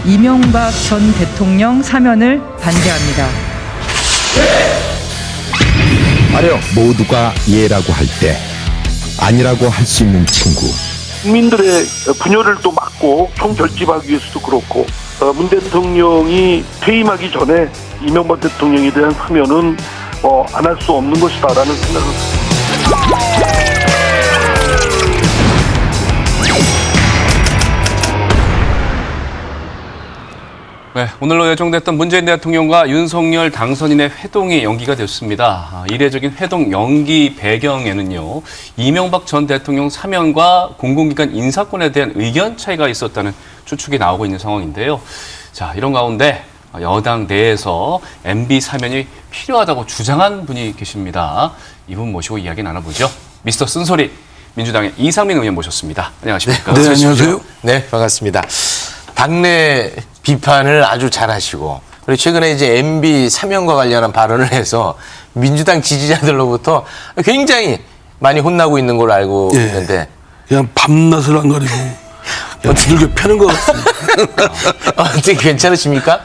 이명박 전 대통령 사면을 반대합니다. 아니요. 모두가 예라고 할 때 아니라고 할 수 있는 친구. 국민들의 분열을 또 막고 총결집하기 위해서도 그렇고 문 대통령이 퇴임하기 전에 이명박 대통령에 대한 사면은 안 할 수 없는 것이다라는 생각을 합니다. 네, 오늘로 예정됐던 문재인 대통령과 윤석열 당선인의 회동이 연기가 됐습니다. 이례적인 회동 연기 배경에는요, 이명박 전 대통령 사면과 공공기관 인사권에 대한 의견 차이가 있었다는 추측이 나오고 있는 상황인데요. 자, 이런 가운데 여당 내에서 MB 사면이 필요하다고 주장한 분이 계십니다. 이분 모시고 이야기 나눠보죠. 미스터 쓴소리 민주당의 이상민 의원 모셨습니다. 안녕하십니까? 네, 안녕하세요. 네, 반갑습니다. 당내 비판을 아주 잘하시고, 그리고 최근에 이제 MB 사면과 관련한 발언을 해서 민주당 지지자들로부터 굉장히 많이 혼나고 있는 걸로 알고 있는데, 그냥 밤낮을 안 가리고 두들겨 패는 것 같습니다. 어떻게 괜찮으십니까?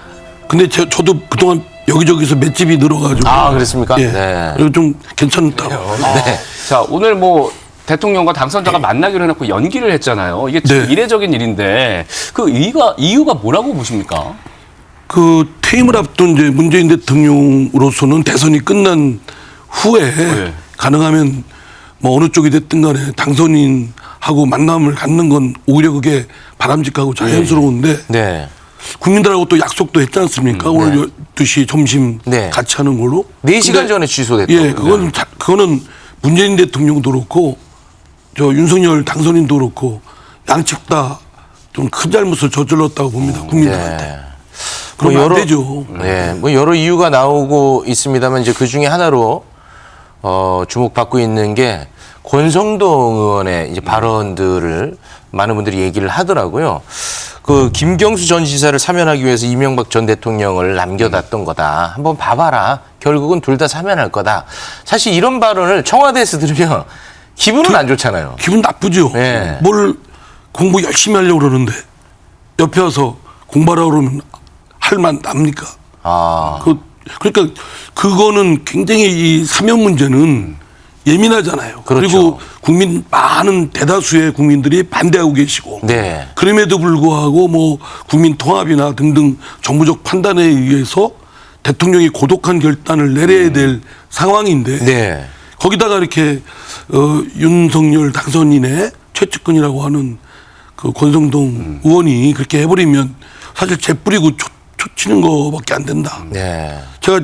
근데 저도 그동안 여기저기서 맷집이 늘어가지고. 아, 그렇습니까? 예. 네. 그리고 좀 괜찮다고. 네. 자, 오늘 대통령과 당선자가 만나기로 해놓고 연기를 했잖아요. 이게 네. 이례적인 일인데 그 이유가 뭐라고 보십니까? 그 퇴임을 앞둔 이제 문재인 대통령으로서는 대선이 끝난 후에 네. 가능하면 뭐 어느 쪽이 됐든 간에 당선인하고 만남을 갖는 건 오히려 그게 바람직하고 자연스러운데 네. 국민들하고 또 약속도 했지 않습니까? 오늘 12시 점심 네. 같이 하는 걸로. 4시간 전에 취소됐다고. 예, 그거는 문재인 대통령도 그렇고 저 윤석열 당선인도 그렇고 양측 다 좀 큰 잘못을 저질렀다고 봅니다. 국민들한테. 네. 그러면 안 되죠. 네, 뭐 여러 이유가 나오고 있습니다만 이제 그 중에 하나로 주목받고 있는 게 권성동 의원의 이제 발언들을 많은 분들이 얘기를 하더라고요. 그 김경수 전 지사를 사면하기 위해서 이명박 전 대통령을 남겨놨던 거다. 한번 봐봐라. 결국은 둘 다 사면할 거다. 사실 이런 발언을 청와대에서 들으면 기분은 안 좋잖아요. 기분 나쁘죠. 네. 뭘 공부 열심히 하려고 그러는데 옆에 와서 공부하라고 그러면 할 만 납니까? 아, 그러니까 그거는 굉장히 이 사면 문제는 예민하잖아요. 그렇죠. 그리고 많은 대다수의 국민들이 반대하고 계시고. 네. 그럼에도 불구하고 뭐 국민 통합이나 등등 정부적 판단에 의해서 대통령이 고독한 결단을 내려야 될 상황인데. 네. 거기다가 이렇게 윤석열 당선인의 최측근이라고 하는 그 권성동 의원이 그렇게 해버리면 사실 재뿌리고 초치는 거밖에 안 된다. 네. 제가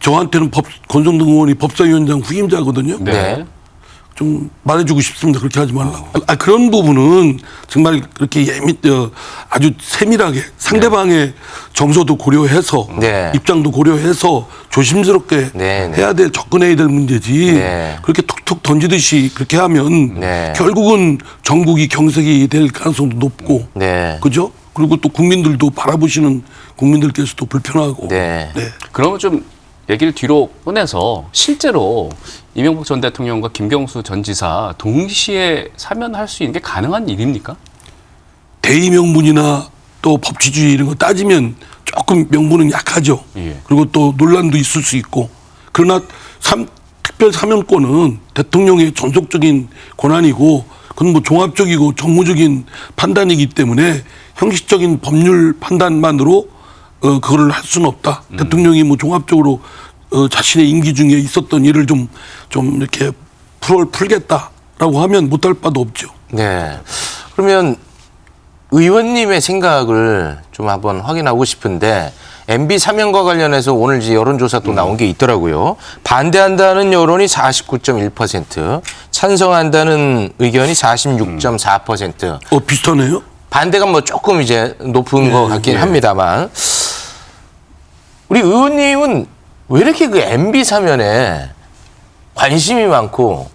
저한테는 권성동 의원이 법사위원장 후임자거든요. 네. 좀 말해주고 싶습니다. 그렇게 하지 말라고. 그런 부분은 정말 그렇게 아주 세밀하게 상대방의 정서도 고려해서 네. 입장도 고려해서 조심스럽게 네, 네. 해야 될 접근해야 될 문제지. 네. 그렇게 툭툭 던지듯이 그렇게 하면 네. 결국은 전국이 경색이 될 가능성도 높고. 네. 그죠? 그리고 또 국민들도 바라보시는 국민들께서도 불편하고. 네. 그러면 좀 얘기를 뒤로 꺼내서 실제로 이명박 전 대통령과 김경수 전 지사 동시에 사면할 수 있는 게 가능한 일입니까? 대의 명분이나 또 법치주의 이런 거 따지면 조금 명분은 약하죠. 예. 그리고 또 논란도 있을 수 있고. 그러나 특별 사면권은 대통령의 전속적인 권한이고 그건 뭐 종합적이고 정무적인 판단이기 때문에 형식적인 법률 판단만으로 그거를 할 수는 없다. 대통령이 뭐 종합적으로 자신의 임기 중에 있었던 일을 좀 이렇게 풀겠다라고 하면 못할 바도 없죠. 네. 그러면 의원님의 생각을 좀 한번 확인하고 싶은데 MB 사면과 관련해서 오늘 이제 여론조사 또 나온 게 있더라고요. 반대한다는 여론이 49.1%, 찬성한다는 의견이 46.4%. 비슷하네요. 반대가 뭐 조금 이제 높은 것 같긴 예. 합니다만 우리 의원님은 왜 이렇게 그 MB 사면에 관심이 많고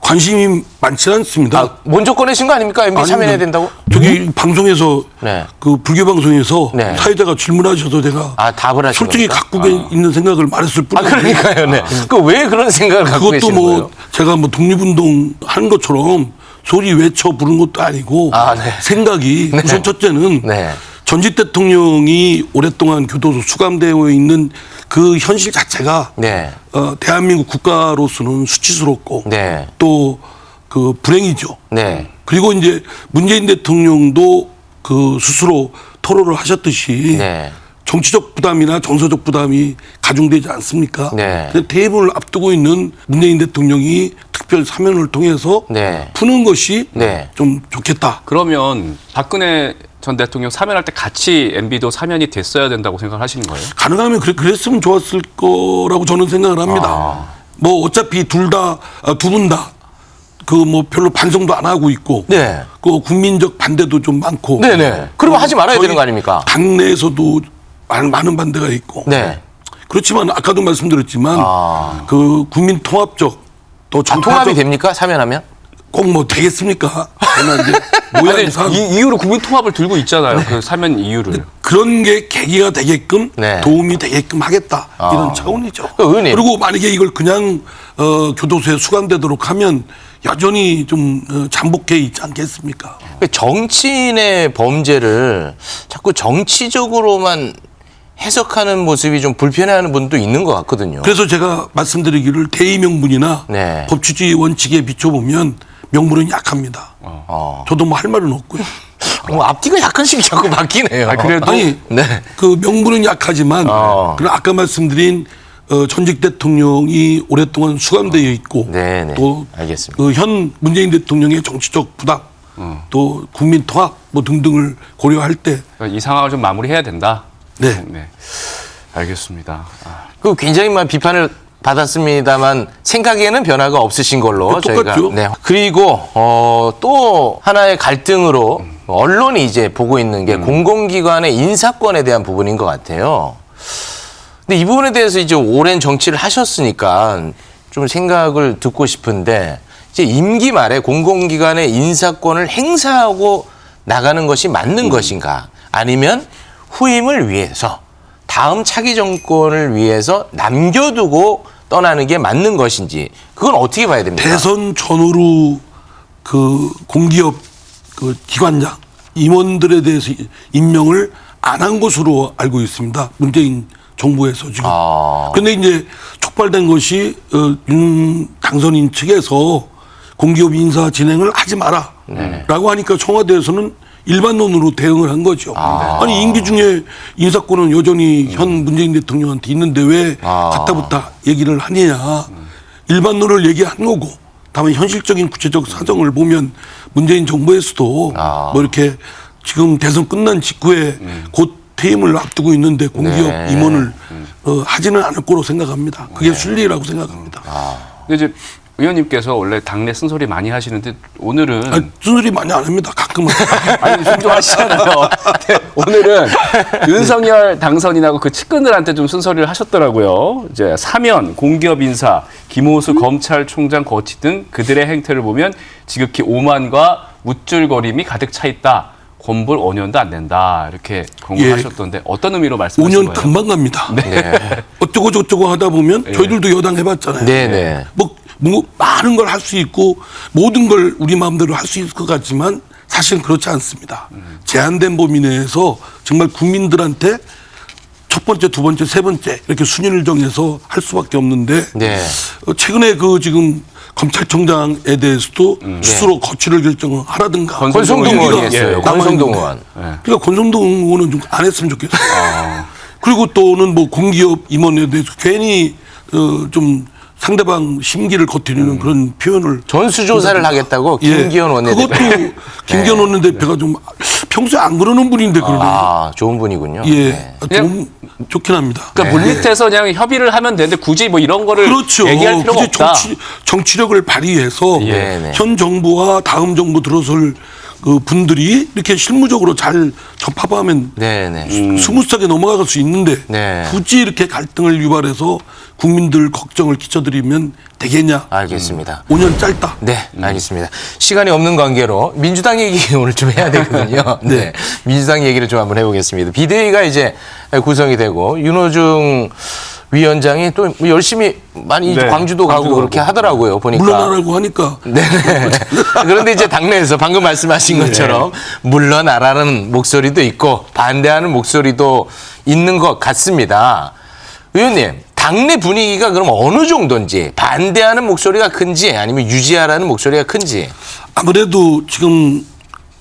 관심이 많지 않습니다. 먼저 꺼내신 거 아닙니까? MB 사면해야 된다고? 저기 방송에서 네. 그 불교 방송에서 네. 사회자가 질문하셔서 제가 답을 하신 솔직히 겁니까? 갖고 있는 생각을 말했을 뿐이에요. 그러니까요. 네. 그 왜 그런 생각을 갖고 그것도 계시는 뭐 거예요? 제가 뭐 독립운동 하는 것처럼 소리 외쳐 부른 것도 아니고 네. 생각이 우선 첫째는 네. 전직 대통령이 오랫동안 교도소 수감되어 있는 그 현실 자체가 네. 대한민국 국가로서는 수치스럽고 네. 또 그 불행이죠. 네. 그리고 이제 문재인 대통령도 그 스스로 토로를 하셨듯이 네. 정치적 부담이나 정서적 부담이 가중되지 않습니까? 네. 대입을 앞두고 있는 문재인 대통령이 특별 사면을 통해서 네. 푸는 것이 네. 좀 좋겠다. 그러면 박근혜 전 대통령 사면할 때 같이 MB도 사면이 됐어야 된다고 생각하시는 거예요? 가능하면 그랬으면 좋았을 거라고 저는 생각을 합니다. 뭐 어차피 두 분 다 그 뭐 별로 반성도 안 하고 있고, 네. 그 국민적 반대도 좀 많고, 네네. 그러면 하지 말아야 저희 되는 거 아닙니까? 당내에서도 많은 반대가 있고, 네. 그렇지만 아까도 말씀드렸지만 그 국민 통합적 또 통합이 정파적 됩니까? 사면하면? 꼭 뭐 되겠습니까? 그러나 이제 모양상 이 이유로 국민 통합을 들고 있잖아요. 그 사면 이유를. 그런 게 계기가 되게끔 네. 도움이 되게끔 하겠다 이런 차원이죠. 의원님. 그리고 만약에 이걸 그냥 교도소에 수감되도록 하면 여전히 좀 잠복해 있지 않겠습니까? 정치인의 범죄를 자꾸 정치적으로만 해석하는 모습이 좀 불편해하는 분도 있는 것 같거든요. 그래서 제가 말씀드리기를 대의 명분이나 네. 법치주의 원칙에 비춰보면 명분은 약합니다. 저도 뭐 할 말은 없고요. 뭐 앞뒤가 약간씩 자꾸 바뀌네요. 그래도 아니 네. 그 명분은 약하지만 그럼 아까 말씀드린 전직 대통령이 오랫동안 수감되어 있고 네네. 또 알겠습니다. 그 현 문재인 대통령의 정치적 부담 또 국민 통합 뭐 등등을 고려할 때 이 상황을 좀 마무리해야 된다. 네. 네. 알겠습니다. 그 굉장히 많은 비판을 받았습니다만 생각에는 변화가 없으신 걸로 네, 저희가. 똑같죠. 네. 그리고 또 하나의 갈등으로 언론이 이제 보고 있는 게 공공기관의 인사권에 대한 부분인 것 같아요. 근데 이 부분에 대해서 이제 오랜 정치를 하셨으니까 좀 생각을 듣고 싶은데 이제 임기 말에 공공기관의 인사권을 행사하고 나가는 것이 맞는 것인가? 아니면 후임을 위해서 다음 차기 정권을 위해서 남겨두고 떠나는 게 맞는 것인지 그건 어떻게 봐야 됩니까? 대선 전후로 그 공기업 그 기관장 임원들에 대해서 임명을 안 한 것으로 알고 있습니다. 문재인 정부에서 지금. 그런데 이제 촉발된 것이 윤 당선인 측에서 공기업 인사 진행을 하지 마라라고 하니까 청와대에서는 일반론으로 대응을 한 거죠. 아니 임기 중에 인사권은 여전히 현 문재인 대통령한테 있는데 왜 갔다붙다 얘기를 하느냐. 일반론을 얘기한 거고 다만 현실적인 구체적 사정을 보면 문재인 정부에서도 뭐 이렇게 지금 대선 끝난 직후에 곧 퇴임을 앞두고 있는데 공기업 네. 임원을 하지는 않을 거로 생각합니다. 그게 순리라고 생각합니다. 근데 이제 의원님께서 원래 당내 쓴소리 많이 하시는데 오늘은 아니, 순소리 많이 안 합니다. 가끔은. 아니 좀 하시잖아요. 네, 오늘은 윤석열 당선인하고 그 측근들한테 좀 쓴소리를 하셨더라고요. 이제 사면, 공기업 인사, 김호수 검찰총장 거치 등 그들의 행태를 보면 지극히 오만과 우쭐거림이 가득 차 있다. 권볼 5년도 안 된다. 이렇게 공언하셨던데 어떤 의미로 말씀하신 5년 거예요? 금방 갑니다. 네. 어쩌고 저쩌고 하다 보면 저희들도 여당 해봤잖아요. 네네. 뭐 많은 걸 할 수 있고 모든 걸 우리 마음대로 할 수 있을 것 같지만 사실은 그렇지 않습니다. 제한된 범위 내에서 정말 국민들한테 첫 번째, 두 번째, 세 번째 이렇게 순위를 정해서 할 수밖에 없는데 네. 최근에 그 지금 검찰총장에 대해서도 스스로 거취를 결정을 하라든가 권성동 의원이 했어요. 권성동 의원. 그러니까 권성동 의원은 좀 안 했으면 좋겠어요. 그리고 또는 뭐 공기업 임원에 대해서 괜히 좀 상대방 심기를 거트리는 그런 표현을 전수조사를 하겠다고 김기현 원내대표. 그것도 김기현 원내대표가 좀 평소에 안 그러는 분인데 그러네요. 좋은 분이군요. 예, 네. 좋긴 합니다. 그러니까 물밑에서 그냥 협의를 하면 되는데 굳이 뭐 이런 거를 그렇죠. 얘기할 필요가 굳이 없다. 정치력을 발휘해서 네. 현 정부와 다음 정부 들어설 그 분들이 이렇게 실무적으로 잘 접합하면 네네. 스무스하게 넘어갈 수 있는데 네. 굳이 이렇게 갈등을 유발해서 국민들 걱정을 끼쳐드리면 되겠냐? 알겠습니다. 5년 짧다. 네, 알겠습니다. 시간이 없는 관계로 민주당 얘기 오늘 좀 해야 되거든요. 네. 민주당 얘기를 좀 한번 해보겠습니다. 비대위가 이제 구성이 되고 윤호중 위원장이 또 열심히 많이 네, 광주도 가고 광주도 그렇게 가고. 하더라고요. 보니까. 물러나라고 하니까 네. 그런데 이제 당내에서 방금 말씀하신 것처럼 물러나라는 목소리도 있고 반대하는 목소리도 있는 것 같습니다. 의원님, 당내 분위기가 그럼 어느 정도인지 반대하는 목소리가 큰지 아니면 유지하라는 목소리가 큰지. 아무래도 지금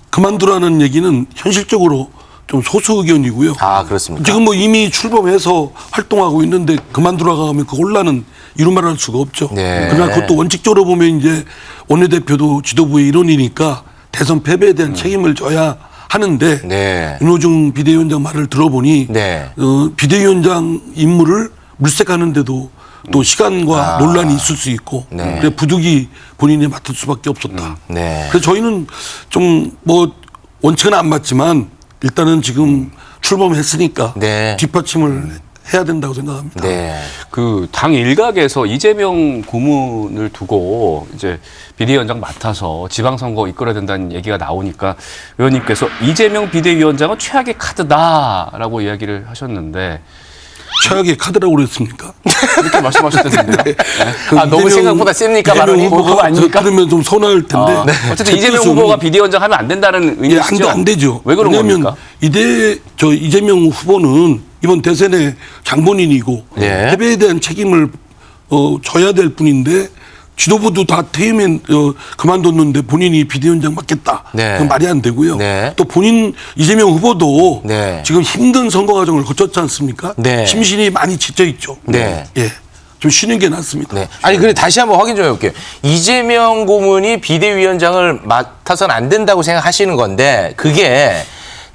그만두라는 얘기는 현실적으로 좀 소수 의견이고요. 아, 그렇습니까? 지금 뭐 이미 출범해서 활동하고 있는데 그만두라고 하면 그 혼란은 이루 말할 수가 없죠. 네. 그러나 그것도 원칙적으로 보면 이제 원내대표도 지도부의 일원이니까 대선 패배에 대한 책임을 져야 하는데 네. 윤호중 비대위원장 말을 들어보니 네. 비대위원장 임무를 물색하는데도 또 시간과 논란이 있을 수 있고 네. 그래 부득이 본인이 맡을 수밖에 없었다. 네. 그래서 저희는 좀 뭐 원칙은 안 맞지만 일단은 지금 출범했으니까 네. 뒷받침을 해야 된다고 생각합니다. 네. 그 당 일각에서 이재명 고문을 두고 이제 비대위원장 맡아서 지방선거 이끌어야 된다는 얘기가 나오니까 의원님께서 이재명 비대위원장은 최악의 카드다라고 이야기를 하셨는데 최악의 카드라고 그랬습니까? 그렇게 말씀하셨던데요. 아, 너무 생각보다 셉니까? 발언이? 그거 후보가 아닙니까? 그러면 좀 서운할 텐데. 어쨌든 이재명 후보가 비대위원장 하면 안 된다는 예, 의미시죠? 안 되죠. 왜 그런 왜냐하면 겁니까? 이재명 후보는 이번 대선의 장본인이고 네. 패배에 대한 책임을 져야 될 뿐인데 지도부도 다 퇴임에 그만뒀는데 본인이 비대위원장 맡겠다. 네. 그건 말이 안 되고요. 네. 또 이재명 후보도 네. 지금 힘든 선거 과정을 거쳤지 않습니까? 네. 심신이 많이 지쳐 있죠. 네. 예, 좀 쉬는 게 낫습니다. 네. 아니, 그래 다시 한번 확인 좀 해볼게요. 이재명 고문이 비대위원장을 맡아서는 안 된다고 생각하시는 건데 그게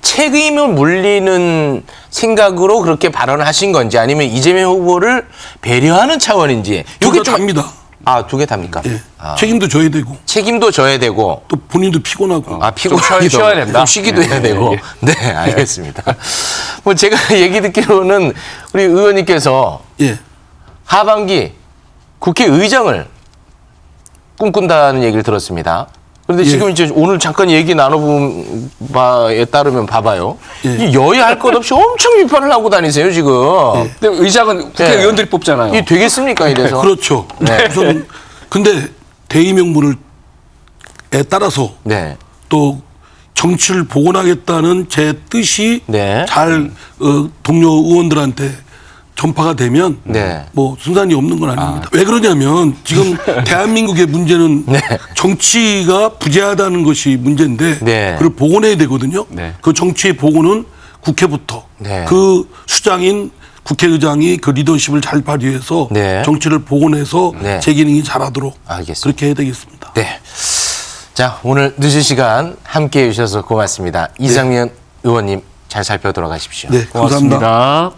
책임을 물리는 생각으로 그렇게 발언을 하신 건지 아니면 이재명 후보를 배려하는 차원인지. 두개 답니다. 아, 두 개 답니까? 예. 아. 책임도 져야 되고 책임도 져야 되고 또 본인도 피곤하고. 아, 피곤하기도 쉬어야 된다. 좀 쉬기도 해야 되고. 네, 알겠습니다. 뭐 제가 얘기 듣기로는 우리 의원님께서 예. 하반기 국회의장을 꿈꾼다는 얘기를 들었습니다. 그런데 지금 이제 오늘 잠깐 얘기 나눠본 바에 따르면 봐봐요. 이 여야 할 것 없이 엄청 비판을 하고 다니세요, 지금. 근데 의장은 국회의원들이 뽑잖아요. 이게 되겠습니까, 이래서? 그렇죠. 우선 근데 대의명분을 따라서 네. 또 정치를 복원하겠다는 제 뜻이 네. 잘 동료 의원들한테 전파가 되면 네. 뭐 순산이 없는 건 아닙니다. 왜 그러냐면 지금 대한민국의 문제는 네. 정치가 부재하다는 것이 문제인데 네. 그걸 복원해야 되거든요. 네. 그 정치의 복원은 국회부터 네. 그 수장인 국회의장이 그 리더십을 잘 발휘해서 네. 정치를 복원해서 네. 제 기능이 잘하도록 알겠습니다. 그렇게 해야 되겠습니다. 네. 자, 오늘 늦은 시간 함께 해주셔서 고맙습니다. 이상민 의원님 잘 살펴 돌아가십시오. 네, 감사합니다. 고맙습니다.